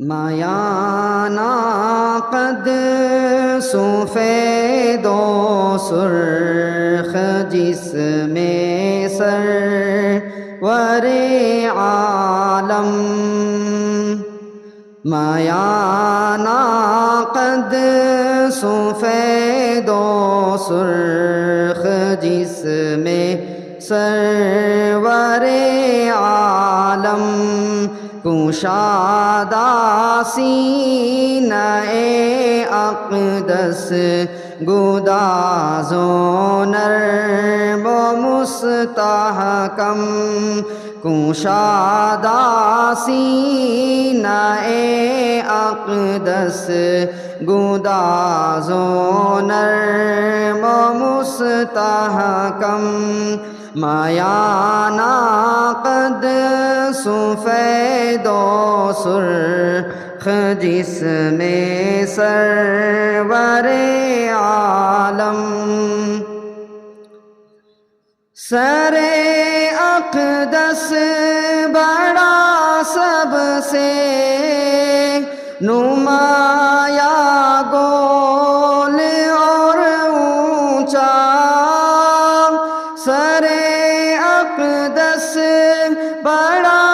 مایانا قد سفید و سرخ جسم سرور عالم، مایانا قد سفید و سرخ جسم سرور عالم، کشادہ سینہ اقدس گداز و نرم و مستحکم، کشادہ سینہ اقدس گداز و نرم و مستحکم، مایانا قد سفید و سرخ جسم سرور عالم، سر اقدس بڑا سب سے نمایاں گول اور اونچا، سر اقدس بڑا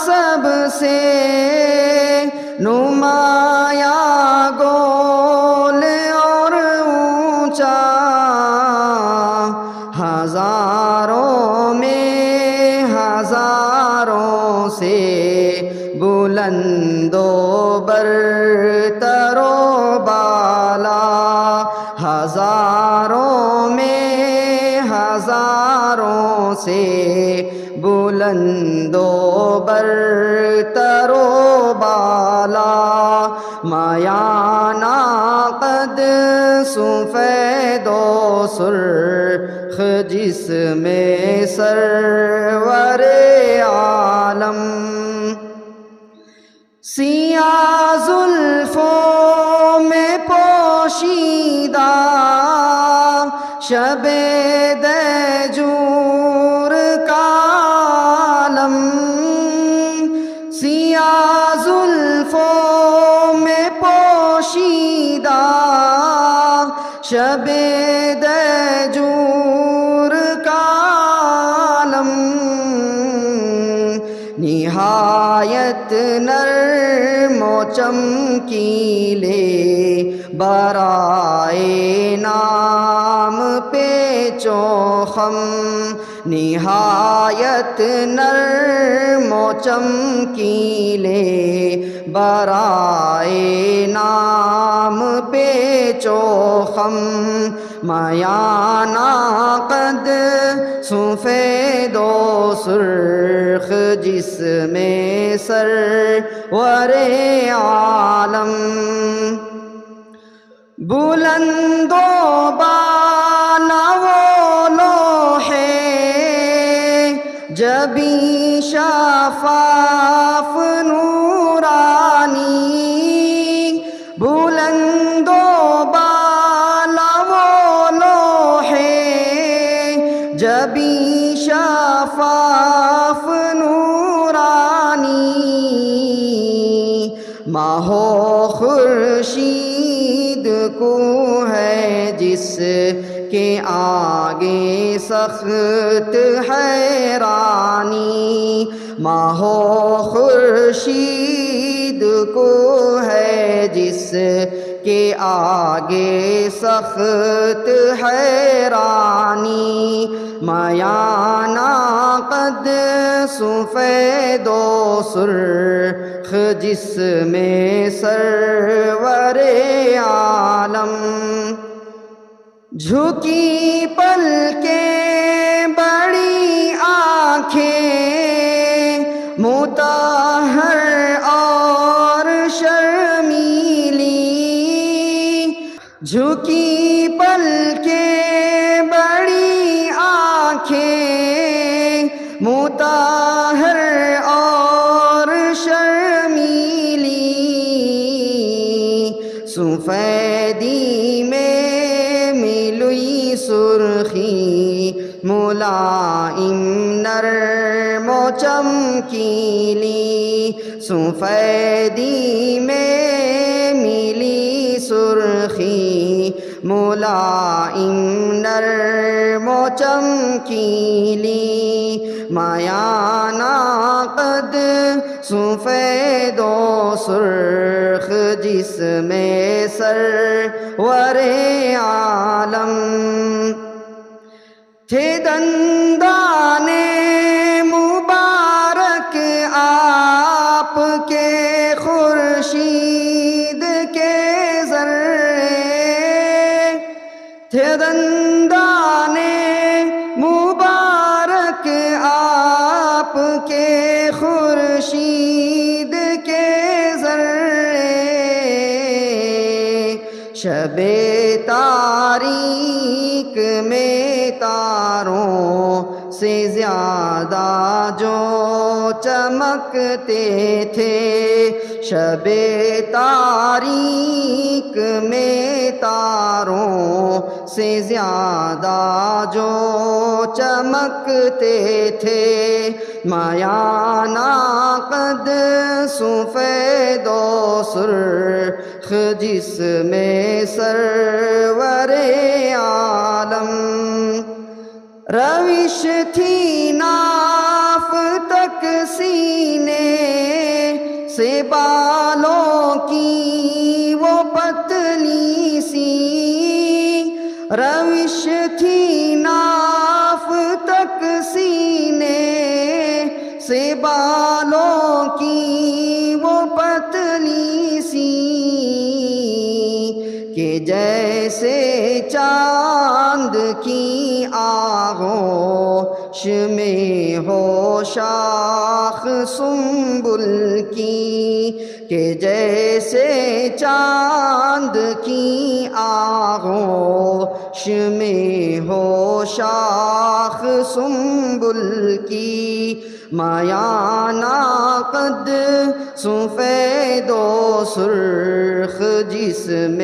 سب سے نمایاں گول اور اونچا، ہزاروں میں ہزاروں سے بلند و برتر و بالا، ہزاروں میں ہزاروں سے بلند و برتر و بالا، مایانا قد سفید و سرخ جسم سرور عالم، سیاہ زلفوں میں پوشیدہ شب دیجور کا عالم، سیاہ زلفوں میں پوشیدہ شب دیجور کا عالم، نہایت نرم و چمکیلے برائے نام پیچ و خم، نہایت نرم و چمکیلے برائے نام پیچ و خم، مایانا قد سفید و سرخ جسم سرور عالم، بلند و بالا وہ لوح جبیں شفاف نورانی، بلند و بالا وہ لوح جبیں شفاف نورانی، ماہ و خورشید کو ہے جس کے آگے سخت حیرانی، ماہ و خورشید کو ہے جس کے آگے سخت حیرانی، مایانا قد سفید و سرخ جسم سرور عالم، جھکی پلکیں بڑی آنکھیں مطہر اور شرمیلی، جھکی پلکیں بڑی آنکھیں مطہر اور شرمیلی، سفیدی میں ملوئی سرخی ملائم نرم و چمکیلی، سفیدی میں ملی سرخی ملائم نرم و چمکیلی میانہ قد سفید و سرخ جسم سرور عالم تھے دندان مبارک آپ کے خورشید کے ذرے تھے دندان مبارک آپ کے خورشید کے ذرے شب تاریک میں تاروں سے زیادہ جو چمکتے تھے شب تاریک میں تاروں سے زیادہ جو چمکتے تھے میانہ قد سفید و سرخ جسم سرور عالم روش تھی ناف تک سینے سے بالوں کی وہ پتلی سی روش تھی ناف تک سینے سے بالوں کی وہ پتلی سی کہ جیسے چاند کی آغوش میں ہو شاخ سنبل کی کہ جیسے چاند کی آغوش میں ہو شاخ سنبل کی میانہ قد سفید و سرخ جسم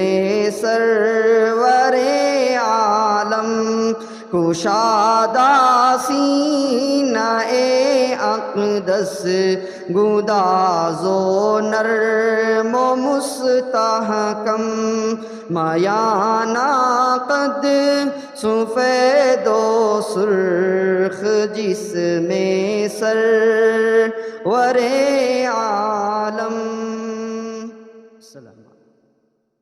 سرور عالم کشادہ سینہ اقدس گداز و نرم و مستحکم میانہ قد سفید و سرخ جسم سرور عالم